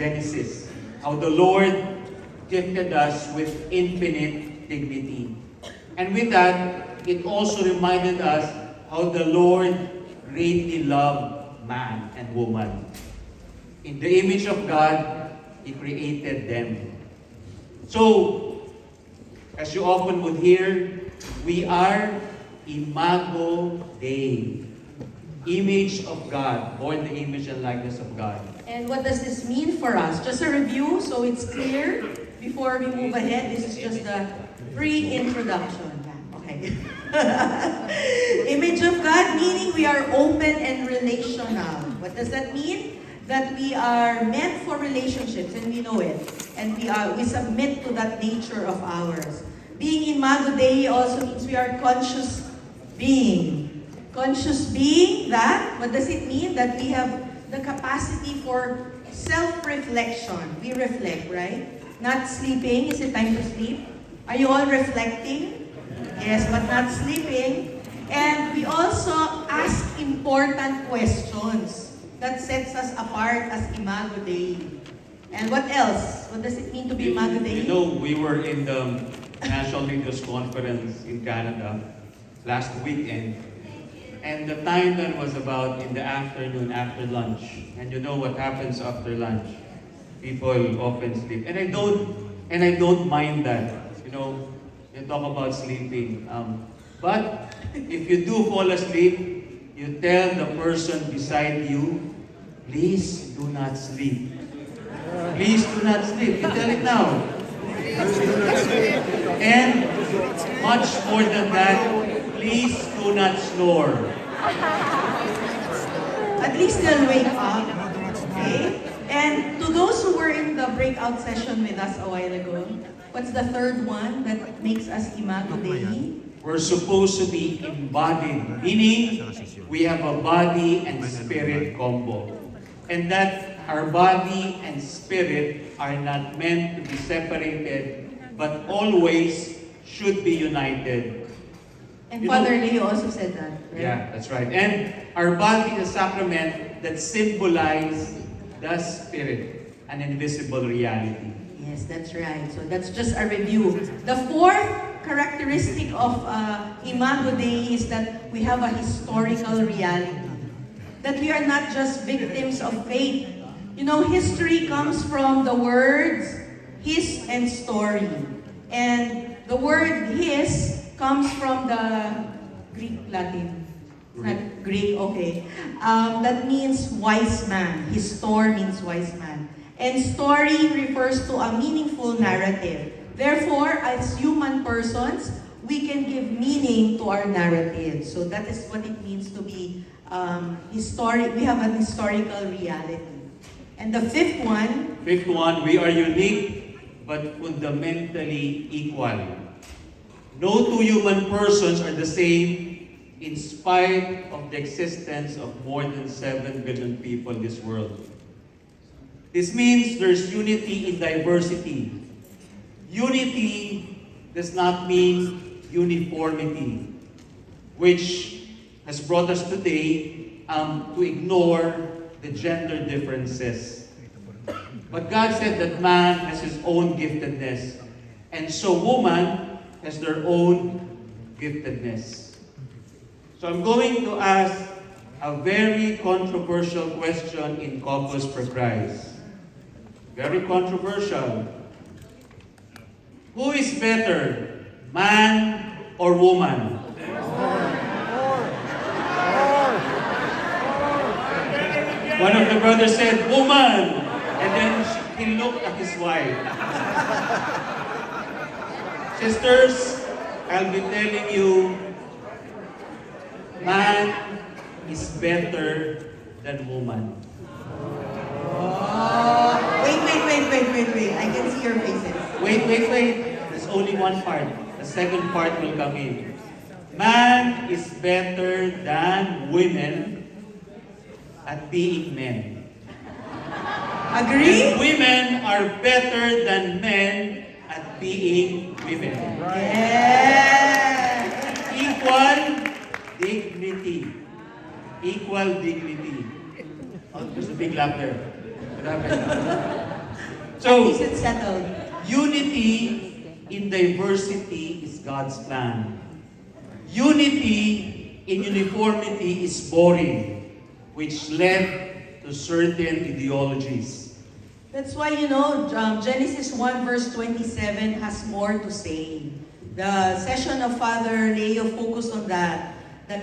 Genesis, how the Lord gifted us with infinite dignity. And with that, it also reminded us how the Lord greatly loved man and woman. In the image of God, He created them. So, as you often would hear, we are Imago Dei, image of God, born in the image and likeness of God. And what does this mean for us? Just a review so it's clear before we move ahead. This is just the pre-introduction. Okay. Image of God, meaning we are open and relational. What does that mean? That we are meant for relationships, and we know it. And we submit to that nature of ours. Being Imago Dei also means we are conscious being. Conscious being that, what does it mean? That we have the capacity for self-reflection. We reflect, right? Not sleeping. Is it time to sleep? Are you all reflecting? Yes, but not sleeping. And we also ask important questions. That sets us apart as Imago Dei. And what else? What does it mean to be Imago Dei? You know, we were in the National Leaders Conference in Canada last weekend. And the time then was about in the afternoon, after lunch. And you know what happens after lunch? People often sleep. And I don't mind that. You know, you talk about sleeping. But if you do fall asleep, you tell the person beside you, please do not sleep. Please do not sleep. You tell it now. And much more than that, please do not snore. At least they'll wake up. Okay? And to those who were in the breakout session with us a while ago, what's the third one that makes us Imago Dei? We're supposed to be embodied, meaning we have a body and spirit combo. And that our body and spirit are not meant to be separated, but always should be united. And Father Leo also said that, right? Yeah, that's right. And our body is a sacrament that symbolizes the spirit, an invisible reality. Yes, that's right. So that's just a review. The fourth characteristic of Imago Dei is that we have a historical reality. That we are not just victims of fate. You know, history comes from the words his and story. And the word his comes from the Greek Latin. Not Greek, okay. That means wise man. Histor means wise man. And story refers to a meaningful narrative. Therefore, as human persons, we can give meaning to our narrative. So that is what it means to be historic. We have an historical reality. And the fifth one, we are unique but fundamentally equal. No two human persons are the same in spite of the existence of more than 7 billion people in this world. This means there's unity in diversity. Unity does not mean uniformity, which has brought us today to ignore the gender differences. But God said that man has his own giftedness, and so woman has their own giftedness. So I'm going to ask a very controversial question in Corpus per Christ. Very controversial. Who is better, man or woman? One of the brothers said, woman! And then he looked at his wife. Sisters, I'll be telling you, man is better than woman. Wait. I can see your faces. Wait. There's only one part. The second part will come in. Man is better than women at being men. Agree? And women are better than men at being women. Yeah. Equal dignity. Equal dignity. Oh, there's a big laugh there. What happened? So, least it's settled. unity in diversity is God's plan. Unity in uniformity is boring, which led to certain ideologies. That's why, Genesis 1 verse 27 has more to say. The session of Father Leo focused on that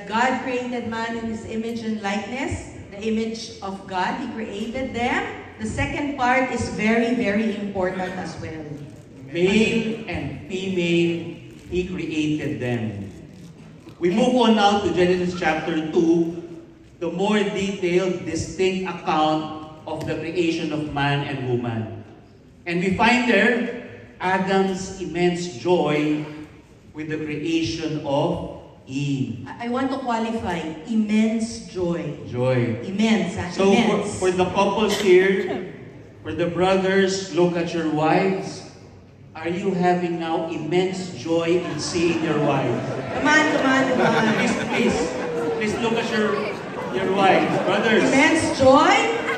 God created man in His image and likeness, the image of God, He created them. The second part is very, very important as well. Male and female, He created them. We move on now to Genesis chapter 2, the more detailed, distinct account of the creation of man and woman. And we find there Adam's immense joy with the creation of Eve. I want to qualify, immense joy. Joy. Immense, So immense. for the couples here, for the brothers, look at your wives. Are you having now immense joy in seeing your wife? Come on. Please look at your wives, brothers. Immense joy?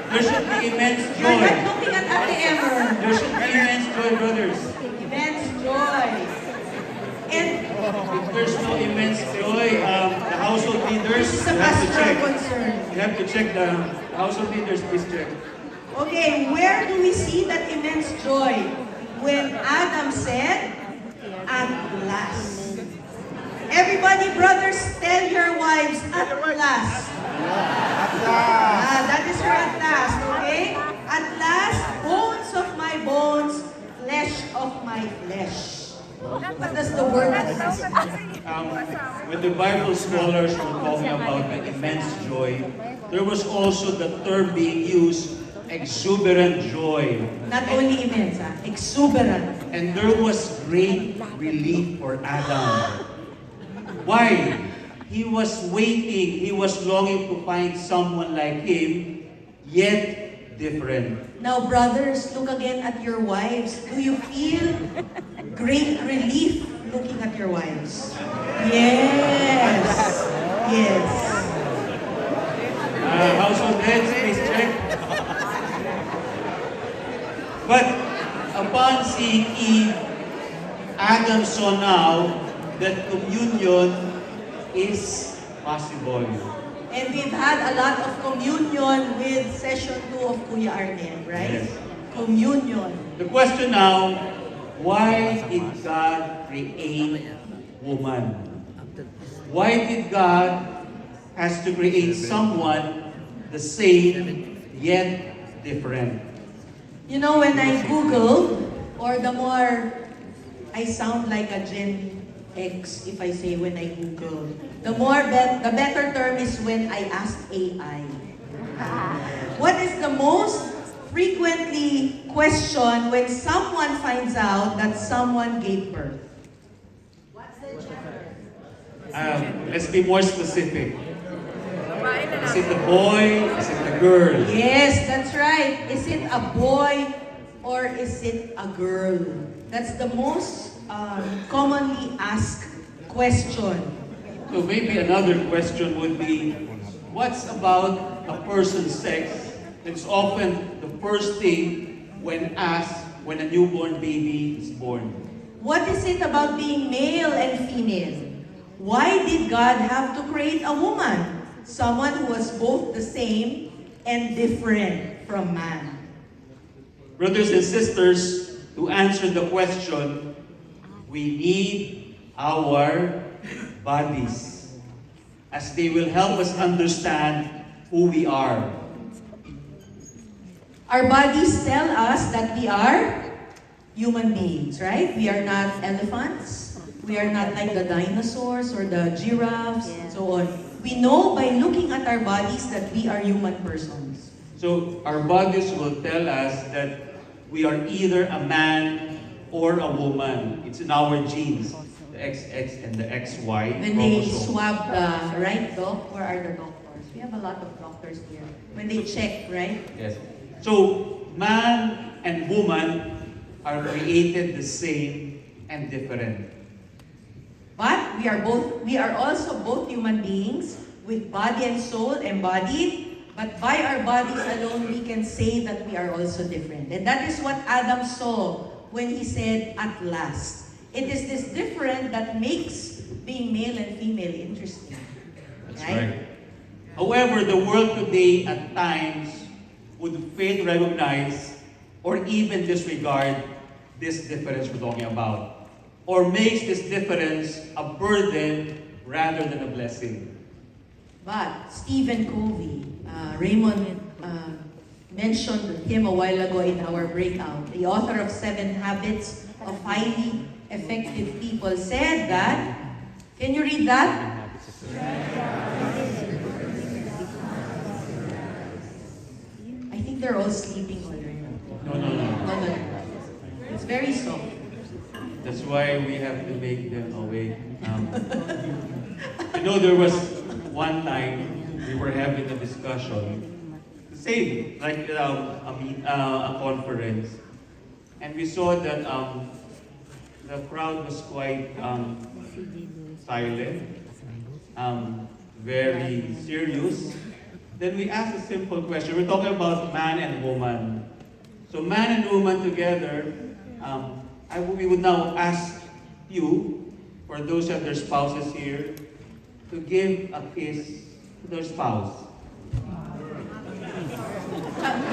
There should be immense You're not joy. looking at Ate Emer. There should be immense joy, brothers. Immense joy. And If there's no immense joy, the household leaders, this is a you have to pastoral check. concern. You have to check the household leaders, please check. Okay, where do we see that immense joy? When Adam said, at last. Everybody, brothers, tell your wives, at last. That is your at last, okay? At last, bones of my bones, flesh of my flesh. What does the word mean? When the Bible scholars were talking about the immense joy, there was also the term being used, exuberant joy. Not only immense, exuberant. And there was great relief for Adam. Why? He was waiting, he was longing to find someone like him, yet different. Now, brothers, look again at your wives. Do you feel great relief looking at your wives? Yes. Yes. Household heads, please check. But upon seeing Eve, Adam saw now that communion is possible. And we've had a lot of communion with session 2 of Kuya Arnel, right? Yes. Communion. The question now, why did God create woman? Why did God has to create someone the same yet different? You know, when I Google, or the more I sound like a Gen X if I say when I Google, the better term is when I ask AI. What is the most frequently questioned when someone finds out that someone gave birth? Let's be more specific. Is it the boy? Is it the girl? Yes, that's right. Is it a boy or is it a girl? That's the most commonly asked question. So maybe another question would be, what's about a person's sex? It's often the first thing when asked when a newborn baby is born. What is it about being male and female? Why did God have to create a woman? Someone who was both the same and different from man. Brothers and sisters, to answer the question, we need our bodies, as they will help us understand who we are. Our bodies tell us that we are human beings, right? We are not elephants. We are not like the dinosaurs or the giraffes and so on. We know by looking at our bodies that we are human persons. So our bodies will tell us that we are either a man or a woman. It's in our genes, the XX and the XY When they chromosome. swab right, Doc? Where are the doctors? We have a lot of doctors here. When they check, right? Yes. So man and woman are created the same and different. But we are also both human beings with body and soul embodied But by our bodies alone, we can say that we are also different. And that is what Adam saw when he said, at last. It is this different that makes being male and female interesting. That's right. However, the world today at times would fail to recognize or even disregard this difference we're talking about, or makes this difference a burden rather than a blessing. But Stephen Covey, Raymond mentioned him a while ago in our breakout, the author of 7 Habits of Highly Effective People, said that, can you read that? I think they're all sleeping already. No. It's very soft. That's why we have to make them awake. There was one time we were having a discussion, same like a conference, and we saw that the crowd was quite silent, very serious. Then we asked a simple question. We're talking about man and woman. So man and woman together. We would now ask you, for those who have their spouses here, to give a kiss to their spouse.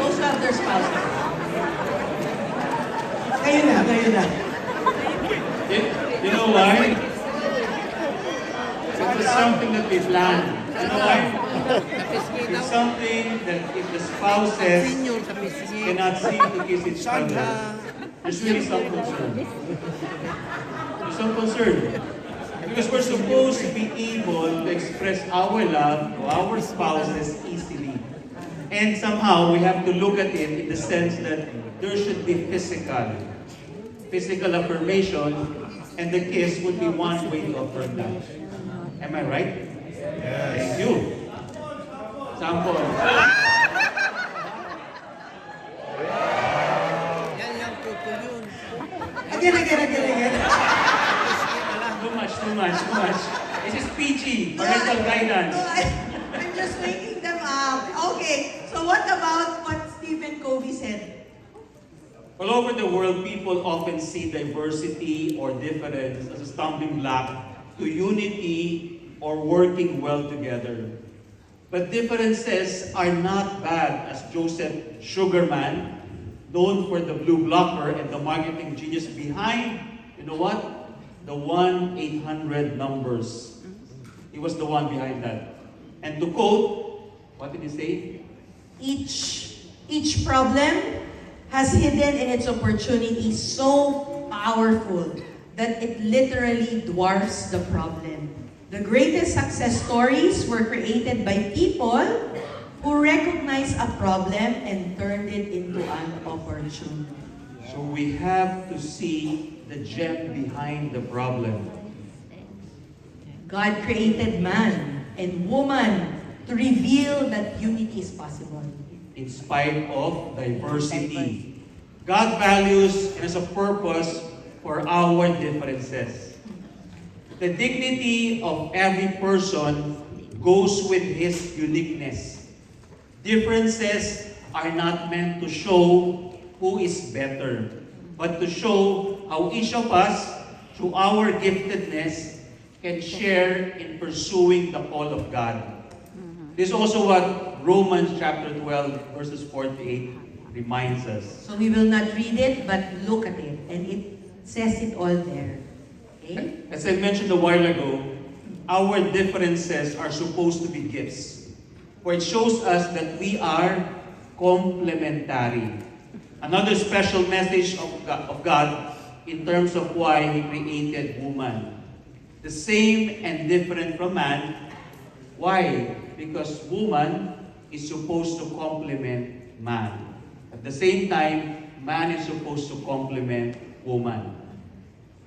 Those who have their spouses. Kayo na. You know why? It was something that we planned. You know why? It's something that if the spouses cannot seem to kiss each other, there's really some concern. There's some concern. Because we're supposed to be able to express our love to our spouses easily. And somehow we have to look at it in the sense that there should be physical affirmation, and the kiss would be one way to affirm that. Am I right? Yes. Thank you. Sample. Again. Too much. This is PG, parental guidance. I'm just making them up. Okay, so what about what Stephen Covey said? All over the world, people often see diversity or difference as a stumbling block to unity or working well together. But differences are not bad, as Joseph Sugarman, known for the Blue Blocker and the marketing genius behind, you know what? The 1-800 numbers. He was the one behind that. And to quote, what did he say? Each problem has hidden in its opportunity so powerful that it literally dwarfs the problem. The greatest success stories were created by people who recognized a problem and turned it into an opportunity. So we have to see the gem behind the problem. God created man and woman to reveal that unity is possible. In spite of diversity, God values and has a purpose for our differences. The dignity of every person goes with his uniqueness. Differences are not meant to show who is better, but to show how each of us, through our giftedness, can share in pursuing the call of God. This is also what Romans chapter 12, verses 4 to 8 reminds us. So we will not read it, but look at it, and it says it all there. Okay? As I mentioned a while ago, our differences are supposed to be gifts, for it shows us that we are complementary. Another special message of God in terms of why He created woman. The same and different from man. Why? Because woman is supposed to complement man. At the same time, man is supposed to complement woman.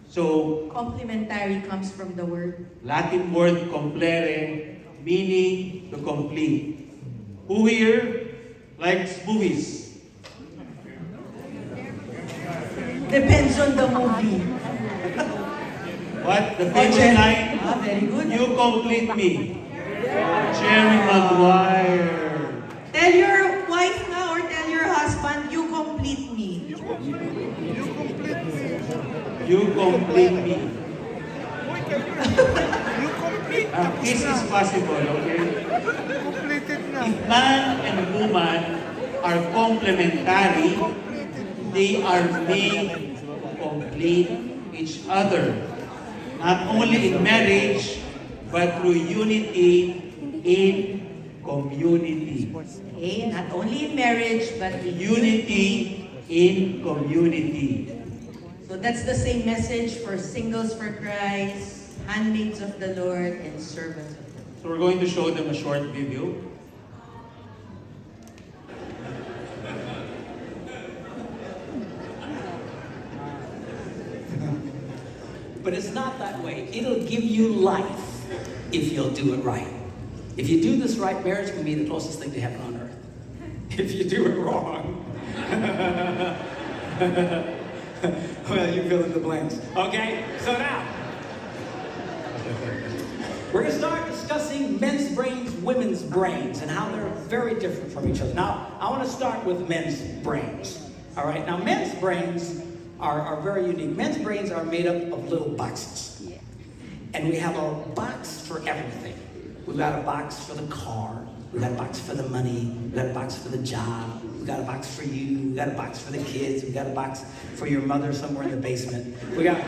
So, Complementary comes from the word. Latin word complere, meaning to complete. Who here likes movies? Depends on the movie. What? The famous line? Very good. You complete me. Jerry Maguire. You complete me. You complete. This is possible, okay? Completed na. If man and woman are complementary, they are made to complete each other. Not only in marriage, but through unity in community. Okay, not only in marriage, but in Unity in community. So that's the same message for singles for Christ, handmaids of the Lord, and servants of the Lord. So we're going to show them a short video. But it's not that way. It'll give you life if you'll do it right. If you do this right, marriage can be the closest thing to heaven on earth. If you do it wrong, well, you fill in the blanks. Okay, so now, we're going to start discussing men's brains, women's brains, and how they're very different from each other. Now, I want to start with men's brains. All right, now men's brains are very unique. Men's brains are made up of little boxes. And we have a box for everything. We've got a box for the car. We've got a box for the money. We've got a box for the job. We've got a box for you. We've got a box for the kids. We've got a box for your mother somewhere in the basement. We got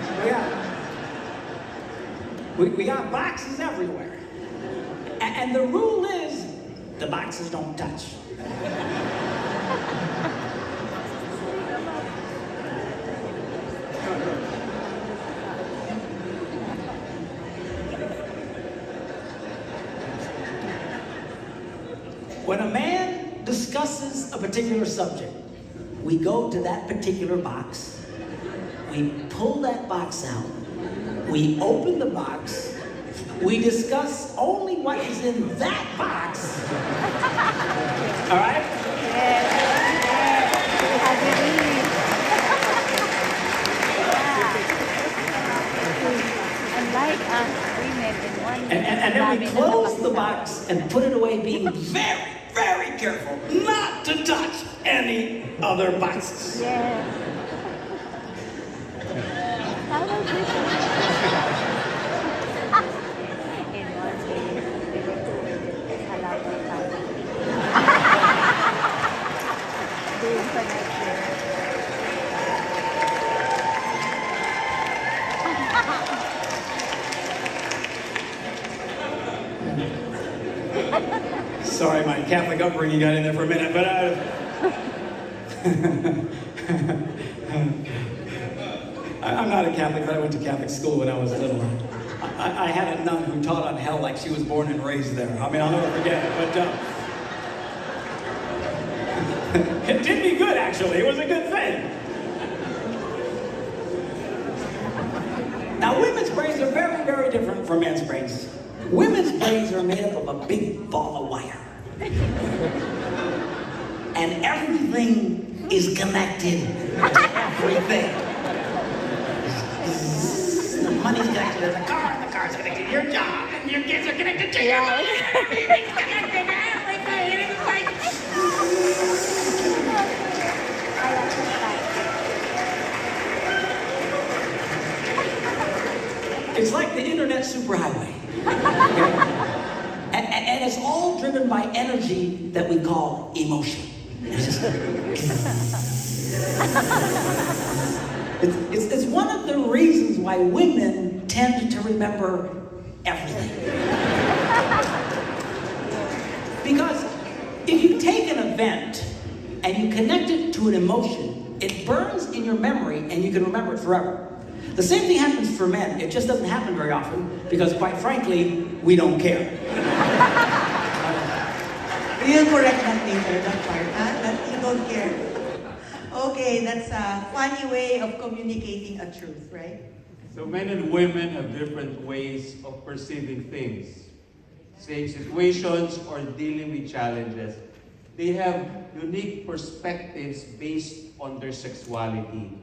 boxes everywhere. And the rule is, the boxes don't touch. When a man discusses a particular subject, we go to that particular box, we pull that box out, we open the box, we discuss only what is in that box. All right? Unlike women in one And then we close the box and put it away, being very, very careful not to touch any other boxes. Yeah. How was this? In one case, we were doing halal family. Doing connection. Sorry, my Catholic upbringing got in there for a minute, but I'm not a Catholic, but I went to Catholic school when I was little. I had a nun who taught on hell like she was born and raised there. I mean, I'll never forget it, but it did me good, actually. It was a good thing. Now, women's brains are very, very different from men's brains. Women's brains are made up of a big ball of wire. And everything is connected to everything. The money's connected to the car, and the car's connected to your job, and your kids are connected to your mother. Everything's connected to everything. It's like... I like the fact. It's like the internet superhighway. Okay? And it's all driven by energy that we call emotion. It's just... it's one of the reasons why women tend to remember everything. Because if you take an event and you connect it to an emotion, it burns in your memory and you can remember it forever. The same thing happens for men. It just doesn't happen very often because, quite frankly, we don't care. You'll correct that later, that part, huh? That you don't care. Okay, that's a funny way of communicating a truth, right? So men and women have different ways of perceiving things. Same situations or dealing with challenges. They have unique perspectives based on their sexuality.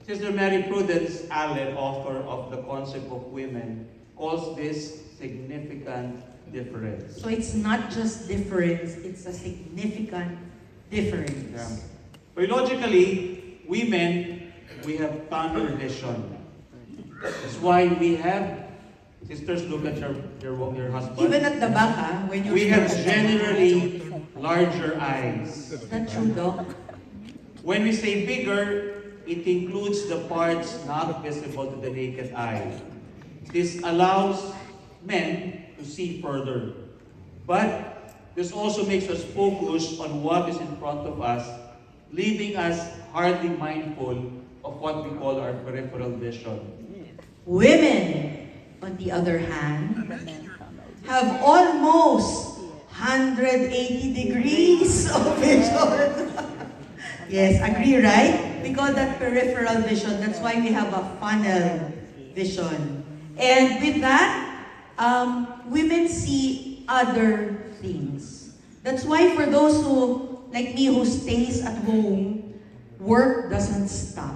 Sister Mary Prudence Allen, author of The Concept of Women, calls this significant difference. So it's not just difference, it's a significant difference. Yeah. Biologically, women, we have tunnel vision. That's why we have, sisters, look at your husband. Even at the back, when you We have generally larger eyes. Is that true, Doc? When we say bigger, it includes the parts not visible to the naked eye. This allows men to see further. But this also makes us focus on what is in front of us, leaving us hardly mindful of what we call our peripheral vision. Women, on the other hand, have almost 180 degrees of vision. Yes, agree, right? We call that peripheral vision. That's why we have a funnel vision. And with that, women see other things. That's why for those who, like me, who stays at home, work doesn't stop.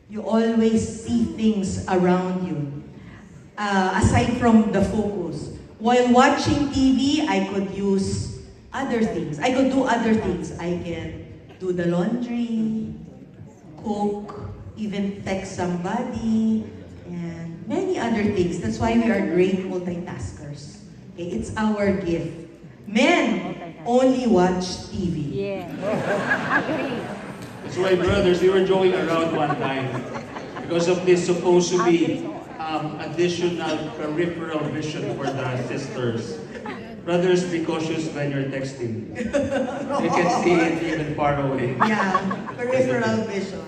You always see things around you. Aside from the focus. While watching TV, I could use other things. I could do other things. I can do the laundry, cook, even text somebody, and many other things. That's why we are great multitaskers. Okay, it's our gift. Men only watch TV. Yeah. Agree. That's why, brothers, we were joking around one time because of this supposed to be additional peripheral vision for the sisters. Brothers, be cautious when you're texting. You can see it even far away. Yeah, peripheral vision.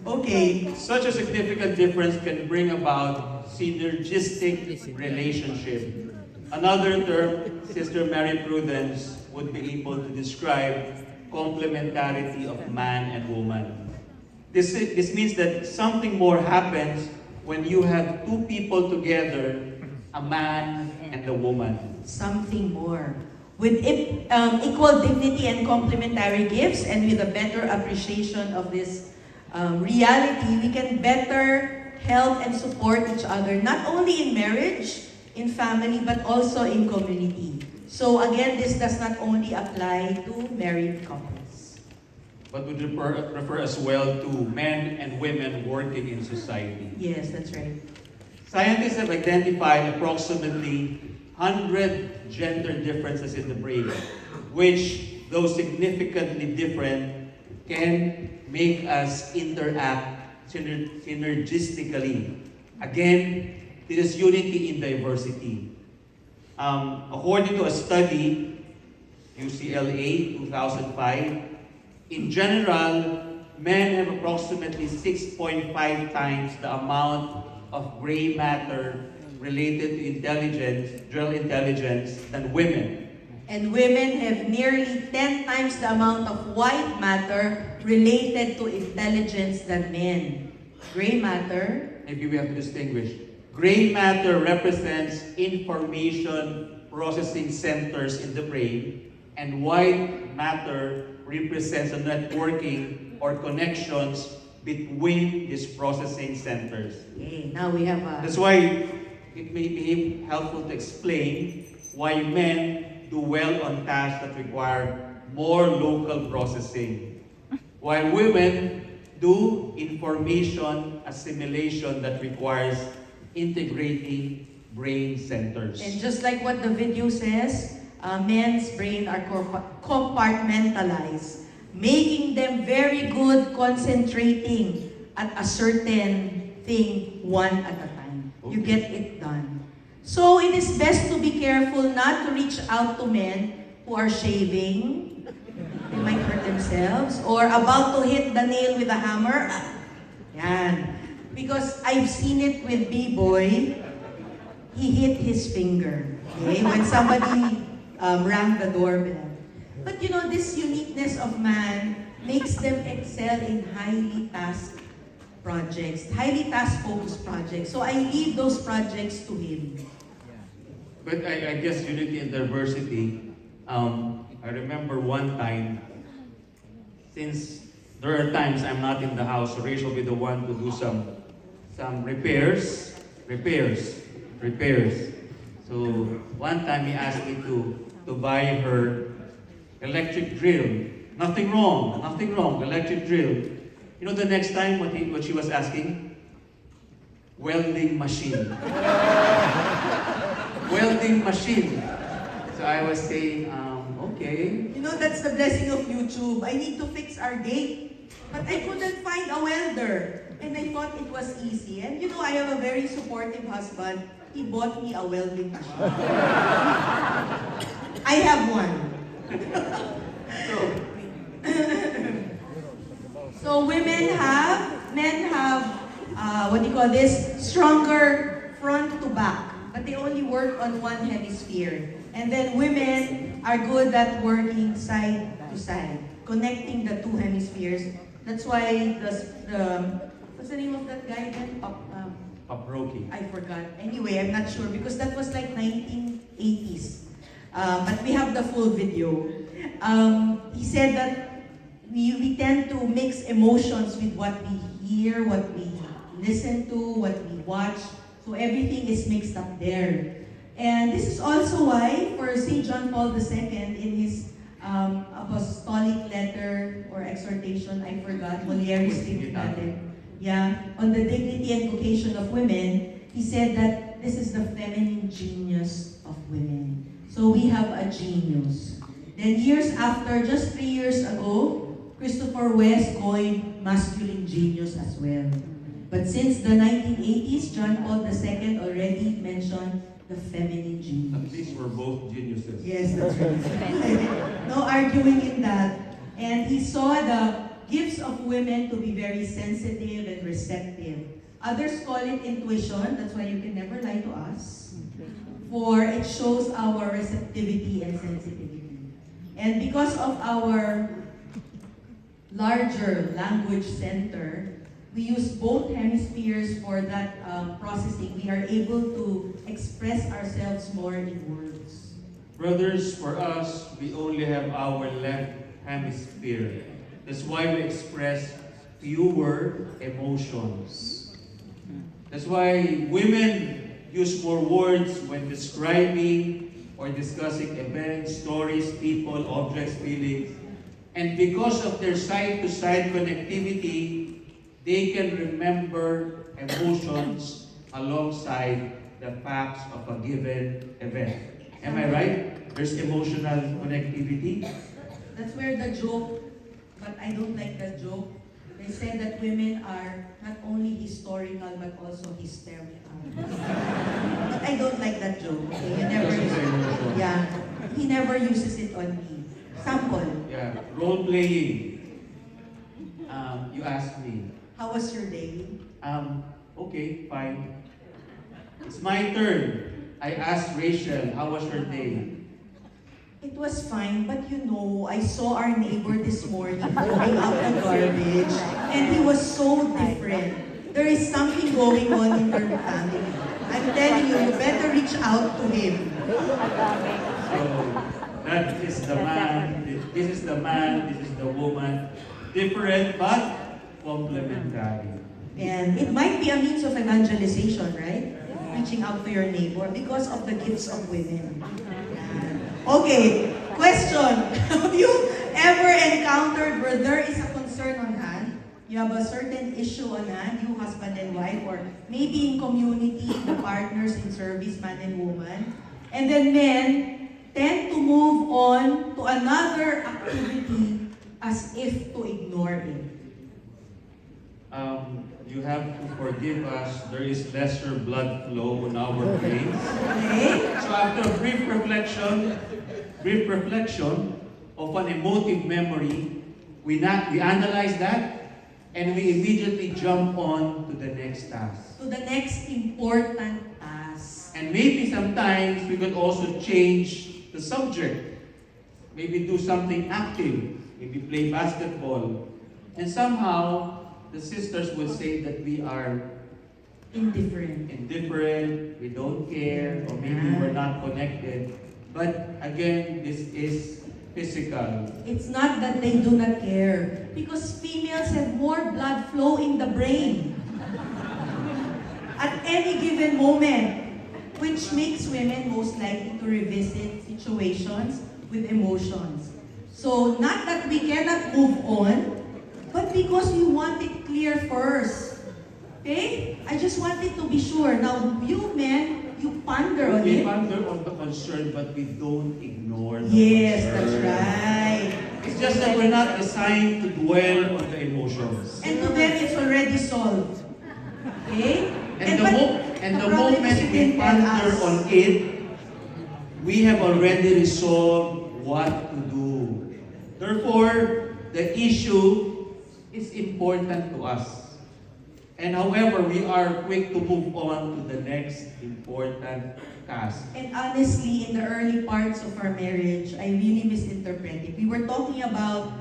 Okay. Such a significant difference can bring about synergistic relationship. Another term Sister Mary Prudence would be able to describe complementarity of man and woman. This means that something more happens when you have two people together, a man and a woman. Something more. With equal dignity and complementary gifts, and with a better appreciation of this reality, we can better help and support each other, not only in marriage, in family, but also in community. So again, this does not only apply to married couples. But would refer as well to men and women working in society. Yes, that's right. Scientists have identified approximately 100 gender differences in the brain, which, though significantly different, can make us interact synergistically. Again, this is unity in diversity. According to a study, UCLA 2005, in general, men have approximately 6.5 times the amount of gray matter related to intelligence, general intelligence, than women. And women have nearly 10 times the amount of white matter related to intelligence than men. Gray matter. Maybe we have to distinguish. Gray matter represents information processing centers in the brain, and white matter represents the networking or connections between these processing centers. Okay, now we have a... That's why it may be helpful to explain why men do well on tasks that require more local processing, while women do information assimilation that requires integrating brain centers. And just like what the video says, men's brain are compartmentalized, making them very good concentrating at a certain thing one at a time. You get it done. So it is best to be careful not to reach out to men who are shaving, they might hurt themselves, or about to hit the nail with a hammer. Yan. Because I've seen it with B-Boy, he hit his finger, okay, when somebody rang the doorbell. But you know, this uniqueness of man makes them excel in highly task projects, highly task-focused projects. So I leave those projects to him. But I guess unity and diversity, I remember one time, since there are times I'm not in the house, so Rachel will be the one to do some repairs. So one time he asked me to buy her electric drill. Nothing wrong, electric drill. You know the next time what she was asking? Welding machine. Welding machine. So I was saying, okay. You know, that's the blessing of YouTube. I need to fix our gate, but I couldn't find a welder. And I thought it was easy. And you know, I have a very supportive husband. He bought me a welding machine. I have one. So men have, what do you call this? Stronger front to back. But they only work on one hemisphere. And then women are good at working side to side, connecting the two hemispheres. That's why what's the name of that guy again? Paproki. I forgot. Anyway, I'm not sure because that was like 1980s. But we have the full video. He said that we tend to mix emotions with what we hear, what we listen to, what we watch. So everything is mixed up there. And this is also why for St. John Paul II in his apostolic letter or exhortation, I forgot, Mulieris Trinitate. Yeah, on the dignity and vocation of women, he said that this is the feminine genius of women. So we have a genius. Then years after, just 3 years ago, Christopher West coined masculine genius as well. But since the 1980s, John Paul II already mentioned the feminine At genius. least we're both geniuses. Yes, that's right. No arguing in that. And he saw the gifts of women to be very sensitive and receptive. Others call it intuition. That's why you can never lie to us. For it shows our receptivity and sensitivity. And because of our larger language center, we use both hemispheres for that processing. We are able to express ourselves more in words. Brothers, for us, we only have our left hemisphere. That's why we express fewer emotions. That's why women use more words when describing or discussing events, stories, people, objects, feelings. And because of their side-to-side connectivity, they can remember emotions alongside the facts of a given event. Am I right? There's emotional connectivity. That's where the joke, but I don't like that joke. They said that women are not only historical but also hysterical. But I don't like that joke. Okay? You never use it. Yeah, he never uses it on me. Sample. Yeah, role playing. You asked me. How was your day? Okay, fine. It's my turn. I asked Rachel, how was her day? It was fine, but you know, I saw our neighbor this morning throwing out the garbage, and he was so different. There is something going on in their family. I'm telling you, you better reach out to him. So, that is the man, this is the man, this is the woman. Different but complementary. And it might be a means of evangelization, right? Reaching out to your neighbor because of the gifts of women. Okay, question. Have you ever encountered where there is a concern on hand? You have a certain issue on hand, you husband and wife, or maybe in community, the partners in service, man and woman. And then men tend to move on to another activity as if to ignore it. You have to forgive us, there is lesser blood flow on our brains. Okay? So after a brief reflection of an emotive memory, we analyze that and we immediately jump on to the next task. To the next important task. And maybe sometimes we could also change the subject. Maybe do something active. Maybe play basketball. And somehow, the sisters would say that we are indifferent, we don't care, or maybe we're not connected. But again, this is physical. It's not that they do not care, because females have more blood flow in the brain at any given moment, which makes women most likely to revisit situations with emotions. So, not that we cannot move on, but because we want it clear first. Okay? I just wanted to be sure. Now, you men, you ponder on We it. ponder on the concern, but we don't ignore the Yes, concern. that's right. It's just that we're not assigned to dwell on the emotions. And to them, it's already solved. Okay? And the problem moment is you we didn't tell ponder us. on it, we have already resolved what to do. Therefore, the issue is important to us. And however, we are quick to move on to the next important task. And honestly, in the early parts of our marriage, I really misinterpreted. We were talking about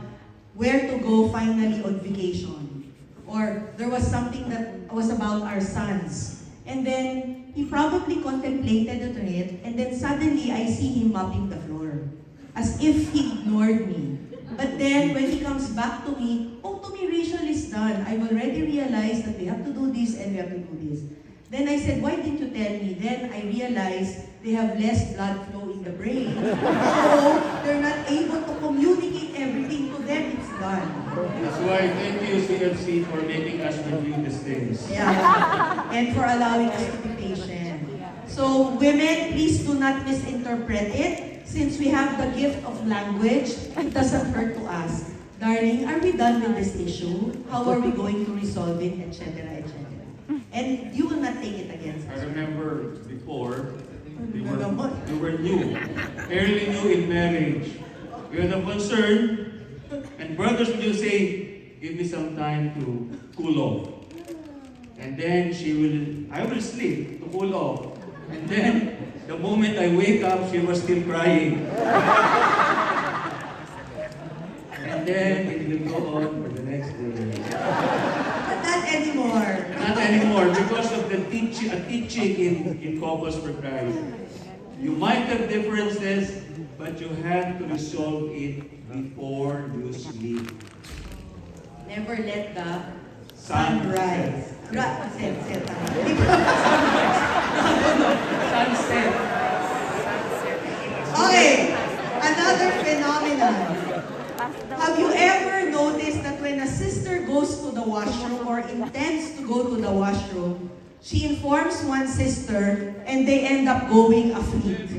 where to go finally on vacation. Or there was something that was about our sons. And then, he probably contemplated on it, and then suddenly, I see him mopping the floor. As if he ignored me. But then, when he comes back to me, oh, to me, Rachel is done. I've already realized that we have to do this and we have to do this. Then I said, why didn't you tell me? Then I realized they have less blood flow in the brain. So, they're not able to communicate everything to them. It's done. That's why thank you, CFC, for making us review these things. Yeah. And for allowing us to be patient. So, women, please do not misinterpret it. Since we have the gift of language, it doesn't hurt to ask, darling, are we done with this issue? How are we going to resolve it, etc., etc. And you will not take it against I us. remember before, we were new, fairly new in marriage. We had a concern, and brothers would just say, give me some time to cool off. And then I will sleep to cool off. And then, the moment I wake up, she was still crying. And then it will go on for the next day. But not anymore. Not anymore, because of the teaching in Couples for Christ. You might have differences, but you have to resolve it before you sleep. Never let the Sun sun rise. Set. Sunset. Okay, another phenomenon. Have you ever noticed that when a sister goes to the washroom or intends to go to the washroom, she informs one sister and they end up going a fleet.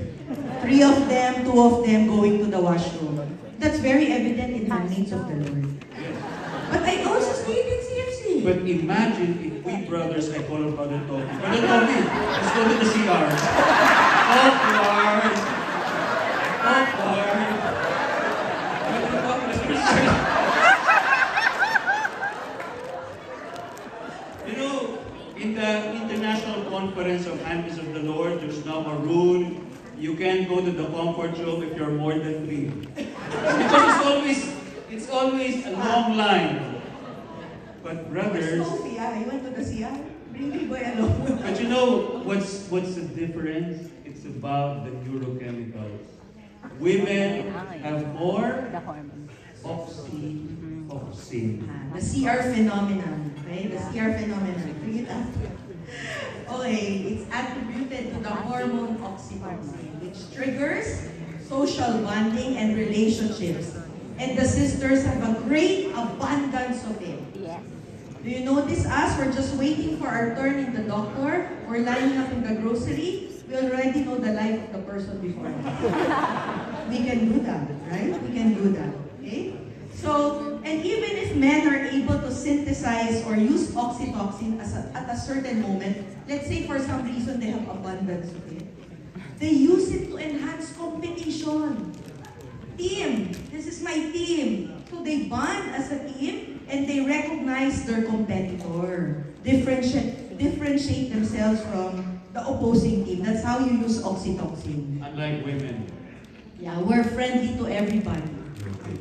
3 of them, 2 of them going to the washroom. That's very evident in Handmaids of the Lord. But I also see it in CFC. But imagine if we brothers, I call her Brother Toby. Brother Toby, let's go to the CR. Awkward. You know, in the International Conference of Handmaids of the Lord, there's now a rule. You can't go to the comfort room if you're more than 3. Because it's always a long line. But brothers, Where's Sophia? You went to the CR? Bring me boy along. but you know what's the difference? It's about the neurochemicals. Women have more The hormones. oxytocin. The CR phenomenon. Okay? The CR phenomenon. Bring it up. Okay, it's attributed to the hormone oxytocin, which triggers social bonding and relationships. And the sisters have a great abundance of it. Yes. Do you notice us? We're just waiting for our turn in the doctor. We're lining up in the grocery. We already know the life of the person before us. We can do that, right? We can do that. Okay? So, and even if men are able to synthesize or use oxytocin at a certain moment, let's say for some reason they have abundance of it, they use it to enhance competition. Team, this is my team. So they bond as a team and they recognize their competitor. Differentiate themselves from the opposing team. That's how you use oxytocin. Unlike women. Yeah, we're friendly to everybody,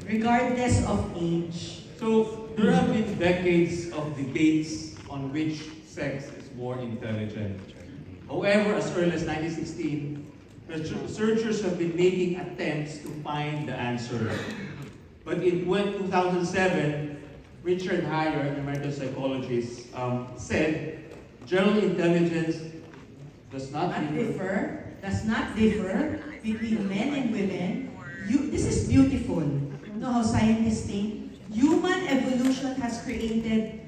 regardless of age. So there have been decades of debates on which sex is more intelligent. However, as early as 1916, researchers have been making attempts to find the answer. But in 2007, Richard Heyer, an American psychologist, said general intelligence does not Does not differ between men and women. This is beautiful. You know how scientists think? human evolution has created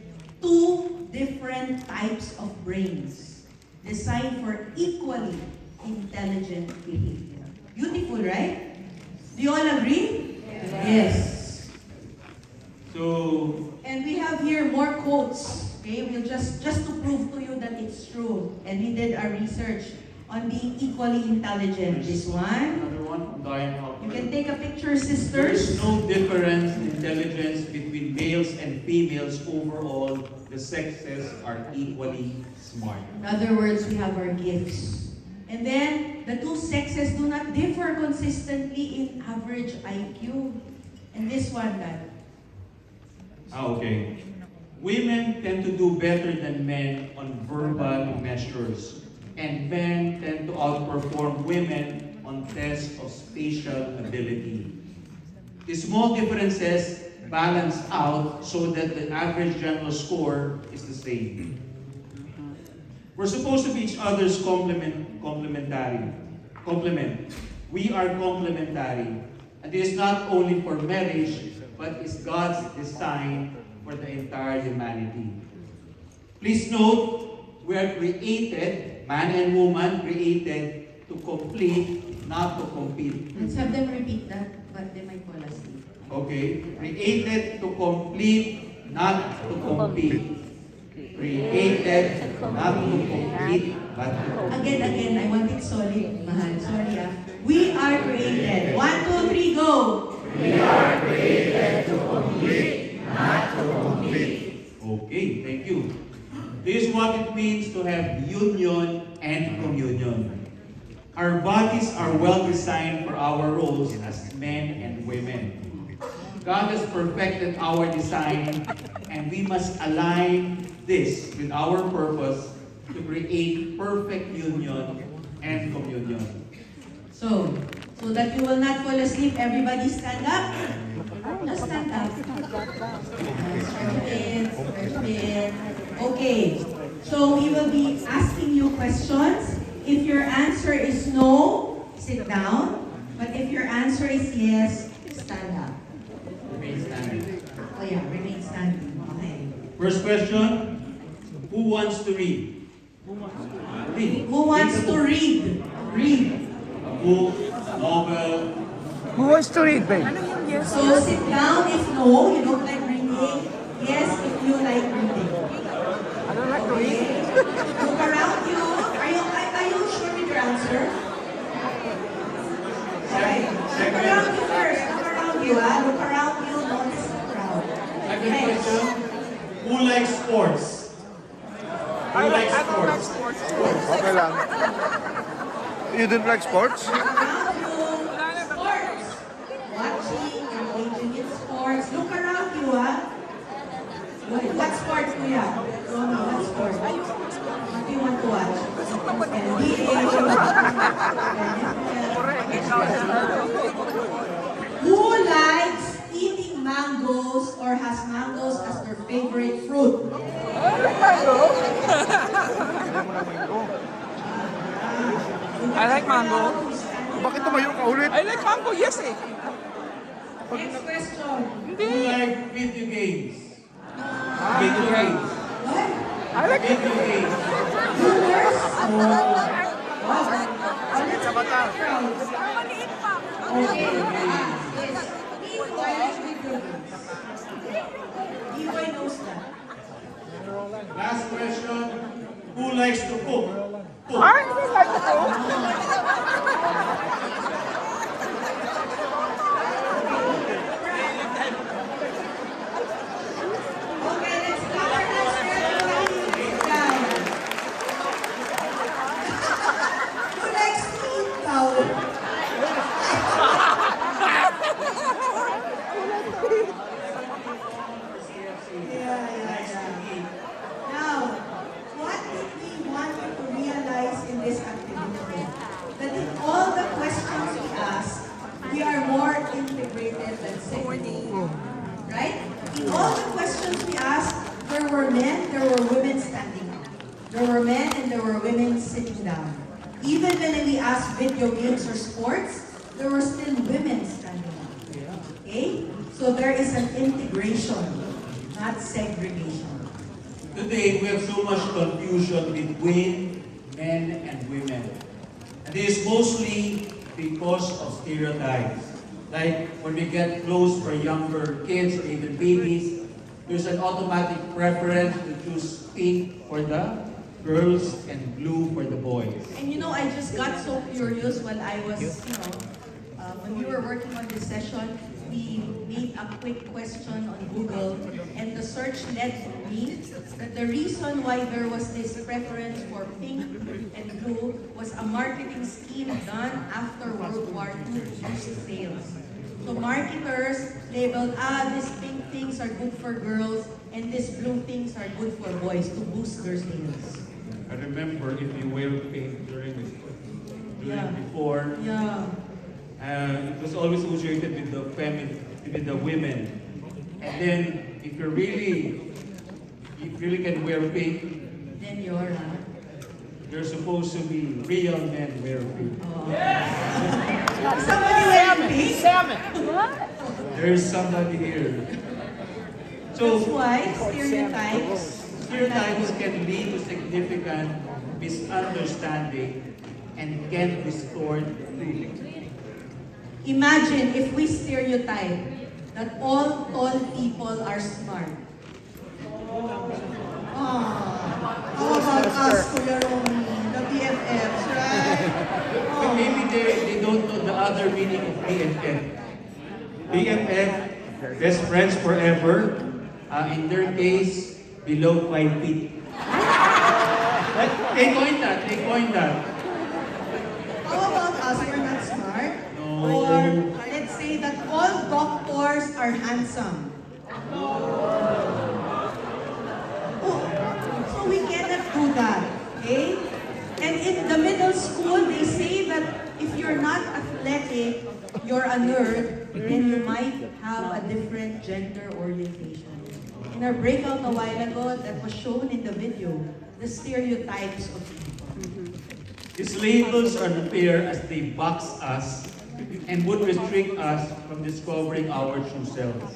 two different types of brains designed for equally intelligent behavior. Beautiful, right? Do you all agree? Yes. So, And we have here more quotes. Okay, we'll just to prove to you that it's true. And we did our research on being equally intelligent. This one. another one from Diane You Halper. can take a picture, There is sisters. no difference in intelligence between males and females overall. The sexes are equally smart. In other words, we have our gifts. And then, the two sexes do not differ consistently in average IQ. And this one, Dad. Okay. Women tend to do better than men on verbal measures, and men tend to outperform women on tests of spatial ability. The small differences balance out so that the average general score is the same. We're supposed to be each other's complementary. We are complementary. And this is not only for marriage, but is God's design for the entire humanity. Please note, we are created, man and woman created to complete, not to compete. Let's have them repeat that, but they might fall asleep. Okay? Created to complete, not to compete. Created not to compete, but to compete. Again, I want it solid, mahal. Sorry, ah. We are created. 1, 2, 3, go! Okay, thank you. This is what it means to have union and communion. Our bodies are well designed for our roles as men and women. God has perfected our design, and we must align this with our purpose to create perfect union and communion. So that you will not fall asleep, everybody stand up. Just stand up. Okay. So we will be asking you questions. If your answer is no, sit down. But if your answer is yes, stand up. Remain standing. Oh yeah, remain standing. Okay. First question, who wants to read? Read. Who wants to read? Read. A book, a novel. Who wants to read, babe? So sit down if no, you don't like reading. Yes, if you like reading. I don't like to read. Look around you. Are you sure with your answer? Okay. Look around you first. Look around you, ah. Look around you. Notice the crowd. Second Next. question, who likes sports? Who likes sports? Okay lang. You don't like sports? Around you. Sports. Watching, engaging in sports. Look around you, ah. What sports, kuya? Romy, what sports? What do you want to watch? Who likes eating mangoes or has mangoes as their favorite fruit? I like mango. Bakit tumayo ka ulit? I like mango, yes eh. Next question. Who like video games? Video games. What? I like Video games. Viewers? Wow. Sa mata. Okay. Yes. Why like video games? Iway knows that. Last question, who likes to cook? Cook. I don't like the coke. Okay, let's cover this. Everybody sit down. Who likes to eat towel? Now, what did we want you to realize in this activity? That in all the questions we ask, we are more integrated than single. Right? In all the questions we asked, there were men, there were women standing up. There were men and there were women sitting down. Even when we asked video games or sports, there were still women standing up. Okay? So there is an integration, not segregation. Today, we have so much confusion between men and women. And this is mostly because of stereotypes. Like when we get close for younger kids or even babies, there's an automatic preference to choose pink for the girls and blue for the boys. And you know, I just got so curious when I was, when we were working on this session, we made a quick question on Google, and the search led me that the reason why there was this preference for pink and blue was a marketing scheme done after World War II to boost sales. So marketers labeled, these pink things are good for girls, and these blue things are good for boys to boost their sales. I remember if you wear pink during Yeah. before, Yeah. it was always associated with the with the women. And then if you really can wear pink, Then you're, you're supposed to be real men wear pink. somebody wearing pink? Salmon. There's somebody here. That's So why stereotypes stereotypes can lead to significant misunderstanding and can distort truth. Imagine if we stereotype that all tall people are smart. How about us, Kuya Romy, the BFFs, right? But maybe they don't know the other meaning of BFF. BFF, best friends forever. In their case, below 5 feet. They coined that. How about us, we're not smart? No. Or let's say that all doctors are handsome. Oh, so we cannot do that, okay? And in the middle school, they say that if you're not athletic, you're a nerd, then you might have a different gender orientation. In our breakout a while ago, that was shown in the video, the stereotypes of people. These labels are unfair as they box us and would restrict us from discovering our true selves.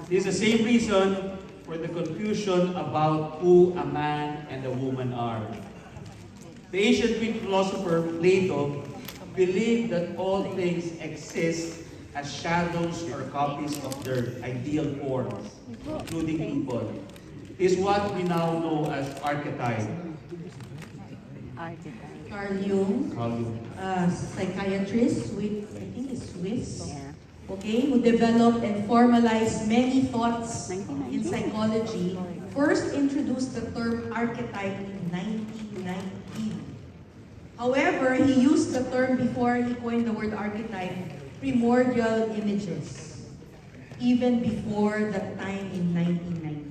This is the same reason for the confusion about who a man and a woman are. The ancient Greek philosopher Plato believed that all things exist as shadows or copies of their ideal forms, including people. Is what we now know as archetype. Archetype. Carl Jung, Carl Jung. psychiatrist, I think is Swiss, Yeah. okay, who developed and formalized many thoughts in psychology, first introduced the term archetype in 1919. However, he used the term before he coined the word archetype, primordial images, even before that time in 1990.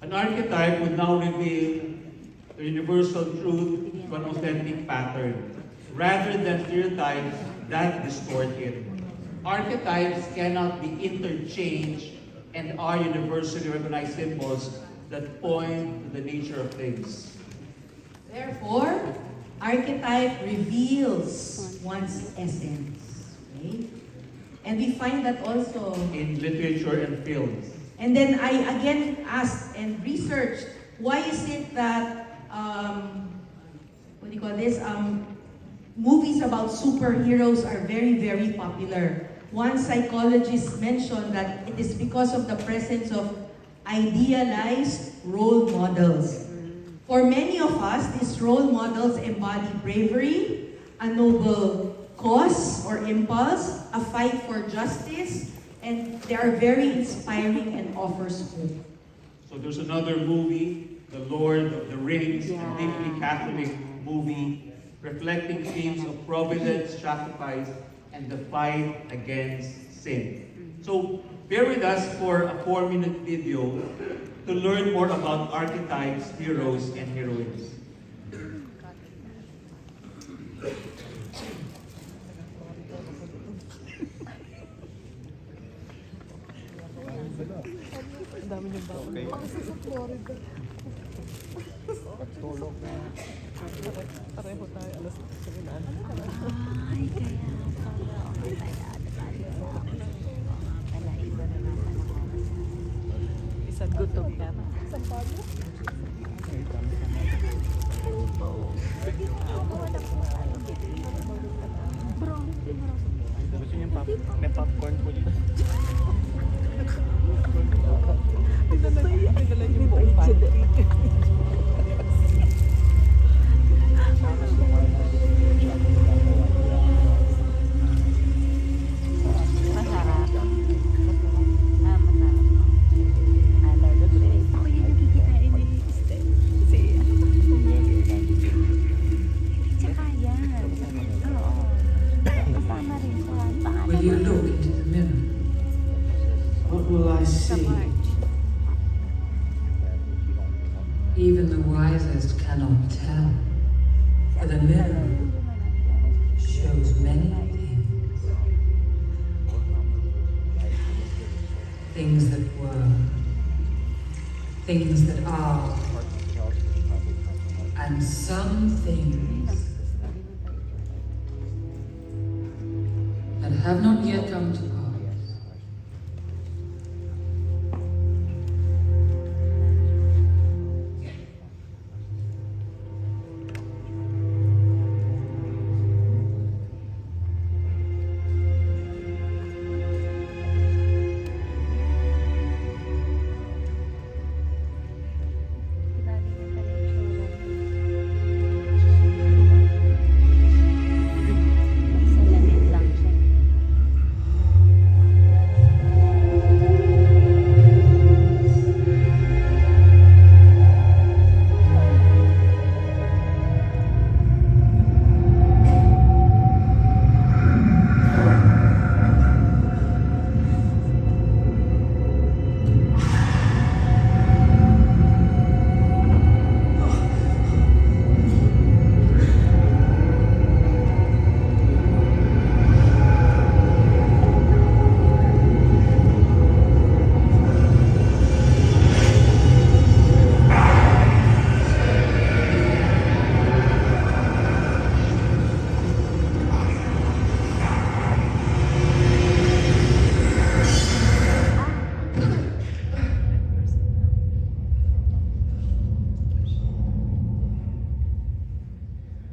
An archetype would now reveal the universal truth of an authentic pattern, rather than stereotypes that distort it. Archetypes cannot be interchanged and are universally recognized symbols that point to the nature of things. Therefore, archetype reveals one's essence. Okay? And we find that also. In literature and films. And then I again asked and researched, why is it that, movies about superheroes are very, very popular? One psychologist mentioned that it is because of the presence of idealized role models. For many of us, these role models embody bravery, a noble cause or impulse, a fight for justice, and they are very inspiring and offers hope. So there's another movie, The Lord of the Rings, a deeply Catholic movie, reflecting themes of providence, sacrifice, and the fight against sin. So bear with us for a 4-minute video to learn more about archetypes, heroes, and heroines. Pareho tayo, alas 9. Ay, kaya pala. Kaya, kala Gutom ka na. Gusto niyo may popcorn po dito. Nagalan yung buong panty. Masarap. Masarap. Ako yung nakikitain ni Estelle. Tsaka yan. Oo. Kasama rin siya. When you look into the mirror, what will I see? Even the wisest cannot tell, for the mirror shows many things. Things that were, things that are, and some things that have not yet come to pass. Salamin lang siya.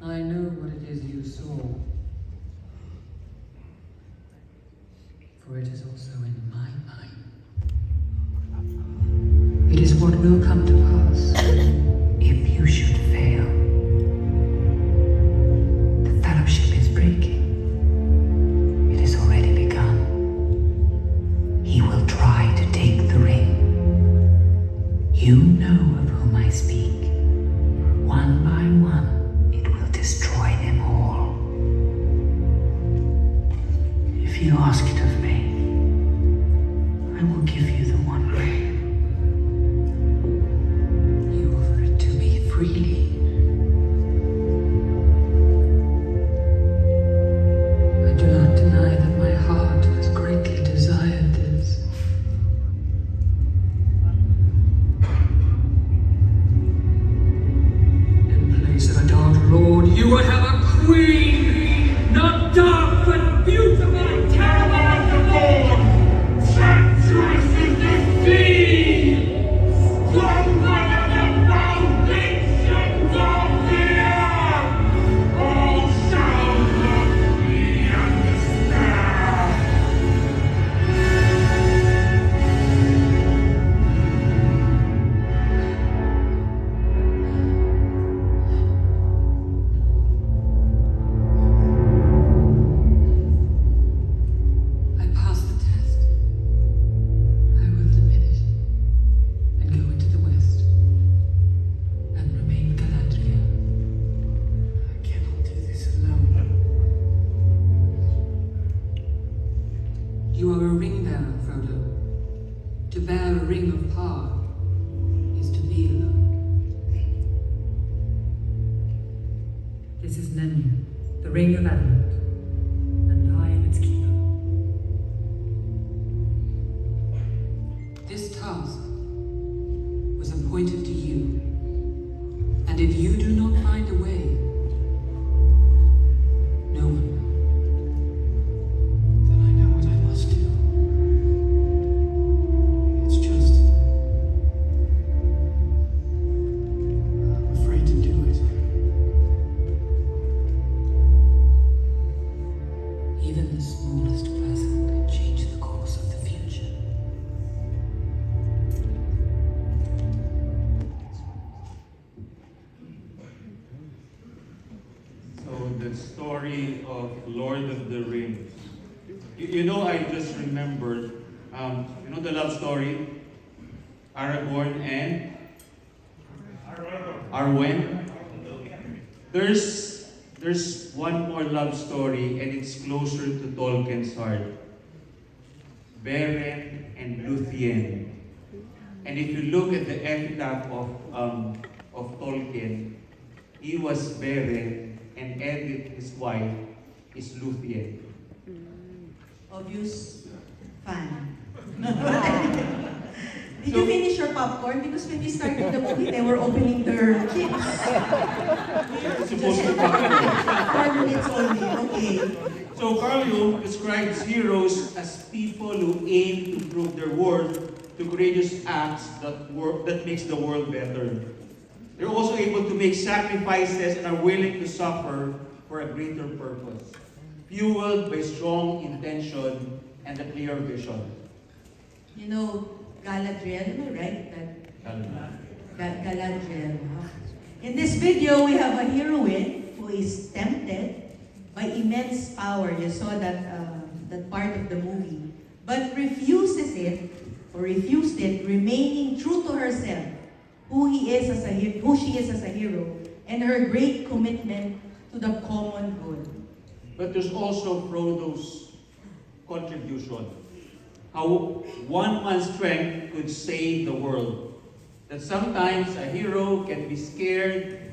I know what it is you saw, for it is also in my mind. It is what will come to pass if you should fail. The fellowship is breaking. It has already begun. He will try to take the ring. You know of whom I speak. One by one, it will destroy them all. If you ask it of me, I will give you the one ring. You offer it to me freely. I do not deny that my heart has greatly desired this. In place of a dark lord, you would have a queen, not dark but beautiful, terrible as the Lord, treacherous as the sea, stronger than the foundations of the earth. All shall look me and despair. I passed the test. I will diminish and go into the west and remain Galadriel. I cannot do this alone. You are a ring bearer, Frodo. To bear a ring of power is to be alone. This is Nenya, the ring of Adamant, and I am its keeper. This task was appointed to you, and if you do not find a way, no one will. Then I know what I must do. It's just the story of Lord of the Rings. You know, I just remembered, you know the love story? Aragorn and Arwen. There's one more love story, and it's closer to Tolkien's heart. Beren and Luthien. And if you look at the epitaph of Tolkien, he was Beren, and Edith, his wife, is Luthien. Obvious fan. Did you finish your popcorn? Because when we started the movie, they were opening their chips. It's supposed to be 4 minutes only, okay. So Carl Jung describes heroes as people who aim to prove their worth to courageous acts that makes the world better. They're also able to make sacrifices and are willing to suffer for a greater purpose, fueled by strong intention and a clear vision. You know, Galadriel, am I right? Galadriel. In this video, we have a heroine who is tempted by immense power. You saw that part of the movie, but refused it, remaining true to herself, who she is as a hero, and her great commitment to the common good. But there's also Frodo's contribution. How one man's strength could save the world. That sometimes a hero can be scared,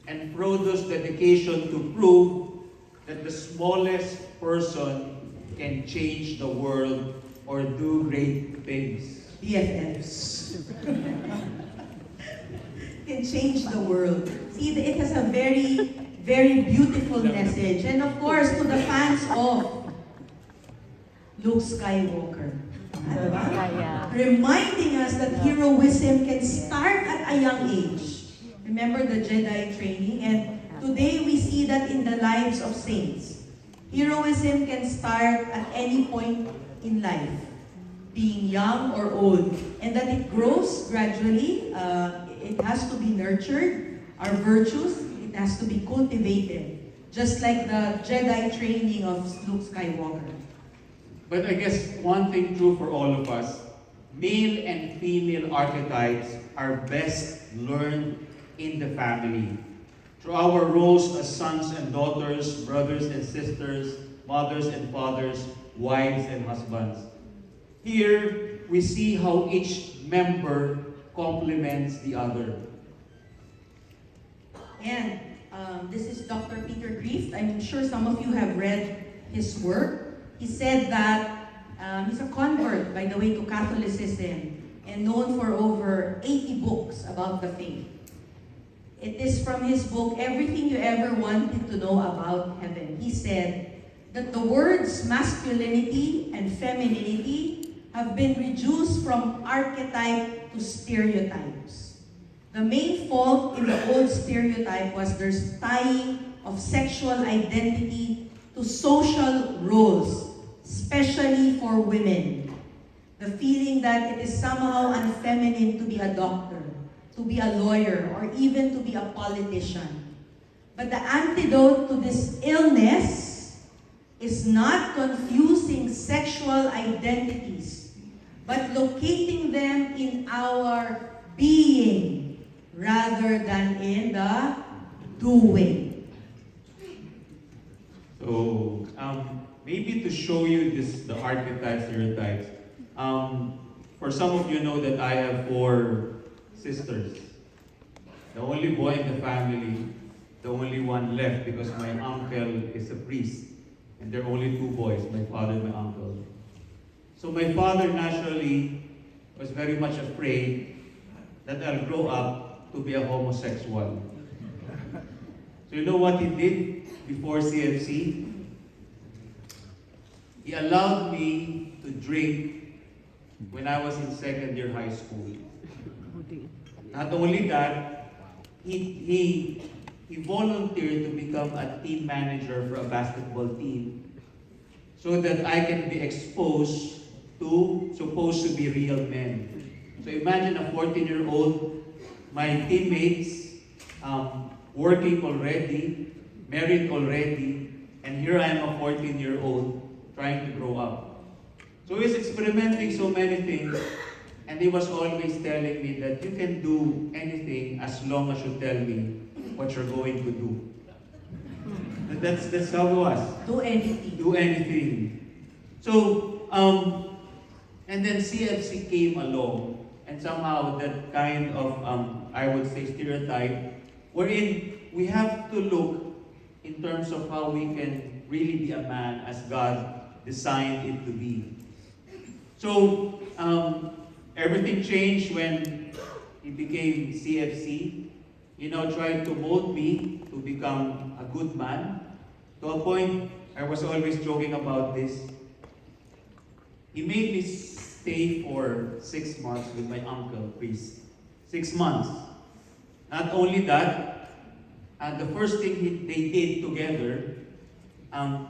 and Frodo's dedication to prove that the smallest person can change the world or do great things. BFFs. Can change the world. See, it has a very, very beautiful message. And of course, to the fans of Luke Skywalker. Ano ba? Kaya. Reminding us that heroism can start at a young age. Remember the Jedi training? And today we see that in the lives of saints. Heroism can start at any point in life, being young or old, and that it grows gradually. It has to be nurtured. Our virtues, it has to be cultivated, just like the Jedi training of Luke Skywalker. But I guess one thing true for all of us, male and female archetypes are best learned in the family. Through our roles as sons and daughters, brothers and sisters, mothers and fathers, wives and husbands. Here, we see how each member complements the other. And this is Dr. Peter Kreeft. I'm sure some of you have read his work. He said that he's a convert, by the way, to Catholicism and known for over 80 books about the faith. It is from his book, Everything You Ever Wanted to Know About Heaven. He said that the words masculinity and femininity have been reduced from archetype to stereotypes. The main fault in the old stereotype was their tying of sexual identity to social roles, especially for women. The feeling that it is somehow unfeminine to be a doctor, to be a lawyer, or even to be a politician. But the antidote to this illness is not confusing sexual identities, but locating them in our being rather than in the doing. So, maybe to show you the archetypes, stereotypes. For some of you know that I have 4 sisters. The only boy in the family, the only one left because my uncle is a priest. And there are only 2 boys, my father and my uncle. So my father naturally was very much afraid that I'll grow up to be a homosexual. So you know what he did before CFC? He allowed me to drink when I was in 2nd year high school. Not only that, he volunteered to become a team manager for a basketball team so that I can be exposed to supposed to be real men. So imagine a 14-year-old, my teammates, working already, married already, and here I am a 14-year-old trying to grow up. So he's experimenting so many things, and he was always telling me that you can do anything as long as you tell me what you're going to do. That's how it was. Do anything. Do anything. So, and then CFC came along, and somehow that kind of, I would say, stereotype, wherein we have to look in terms of how we can really be a man as God designed it to be. So, everything changed when he became CFC. He now tried to mold me to become a good man. To a point, I was always joking about this. He made me stay for 6 months with my uncle, priest. 6 months. Not only that, the first thing they did together,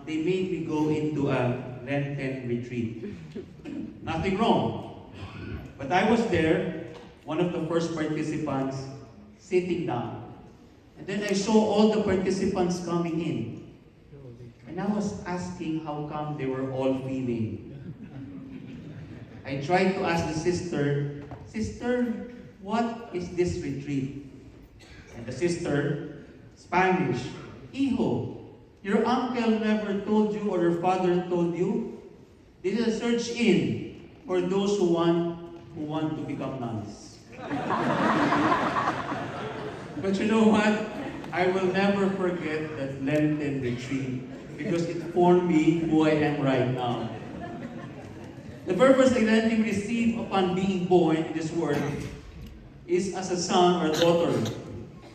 they made me go into a Lenten retreat. Nothing wrong. But I was there, one of the first participants, sitting down. And then I saw all the participants coming in. And I was asking how come they were all feeling. I tried to ask the sister, "Sister, what is this retreat?" And the sister, Spanish, "Hijo, your uncle never told you or your father told you? This is a search-in for those who want to become nuns." But you know what? I will never forget that Lenten retreat because it formed me who I am right now. The purpose that we receive upon being born in this world is as a son or daughter.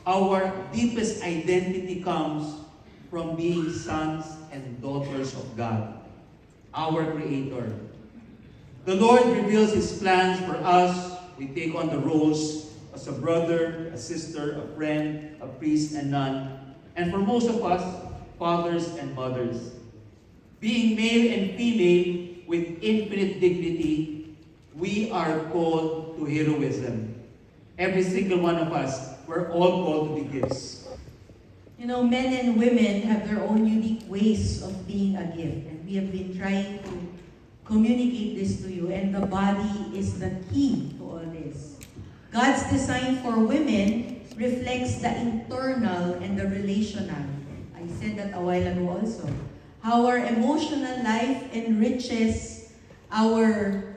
Our deepest identity comes from being sons and daughters of God, our Creator. The Lord reveals His plans for us. We take on the roles as a brother, a sister, a friend, a priest, and nun. And for most of us, fathers and mothers. Being male and female with infinite dignity, we are called to heroism. Every single one of us, we're all called to be gifts. You know, men and women have their own unique ways of being a gift. And we have been trying to communicate this to you. And the body is the key to all this. God's design for women reflects the internal and the relational. I said that a while ago also. How our emotional life enriches our,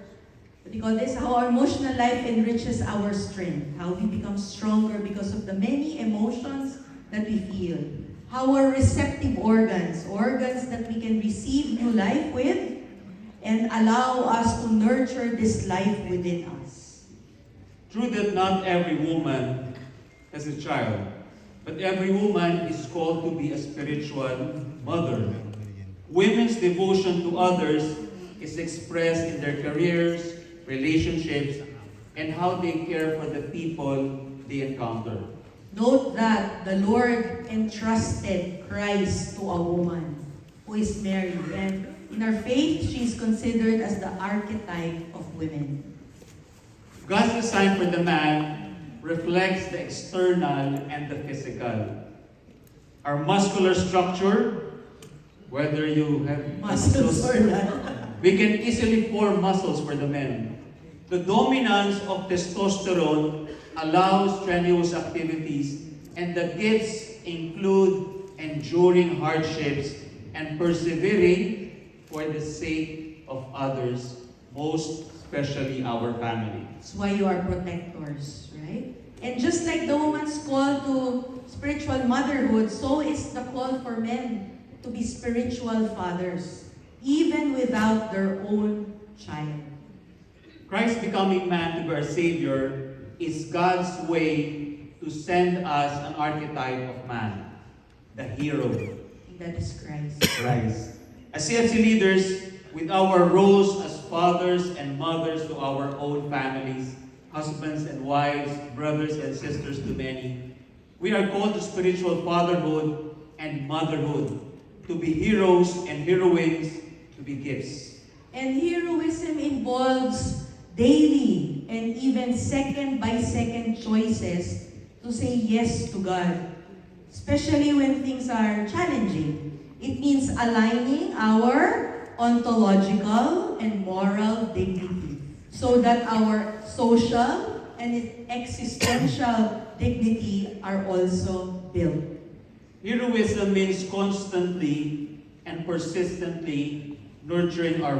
How our emotional life enriches our strength. How we become stronger because of the many emotions that we feel. How our receptive organs that we can receive new life with and allow us to nurture this life within us. True that not every woman has a child, but every woman is called to be a spiritual mother. Women's devotion to others is expressed in their careers, relationships, and how they care for the people they encounter. Note that the Lord entrusted Christ to a woman who is married. And in our faith, she is considered as the archetype of women. God's design for the man reflects the external and the physical. Our muscular structure, whether you have Muscles or not. we can easily form muscles for the men. The dominance of testosterone allows strenuous activities, and the gifts include enduring hardships and persevering for the sake of others, most especially our family. That's why you are protectors, right? And just like the woman's call to spiritual motherhood, so is the call for men to be spiritual fathers, even without their own child. Christ becoming man to be our Savior is God's way to send us an archetype of man, the hero, That is Christ. Christ. As CFC leaders, with our roles as fathers and mothers to our own families, husbands and wives, brothers and sisters to many, we are called to spiritual fatherhood and motherhood, to be heroes and heroines, to be gifts. And heroism involves daily and even second-by-second choices to say yes to God. especially when things are challenging. It means aligning our ontological and moral dignity so that our social and existential dignity are also built. Heroism means constantly and persistently nurturing our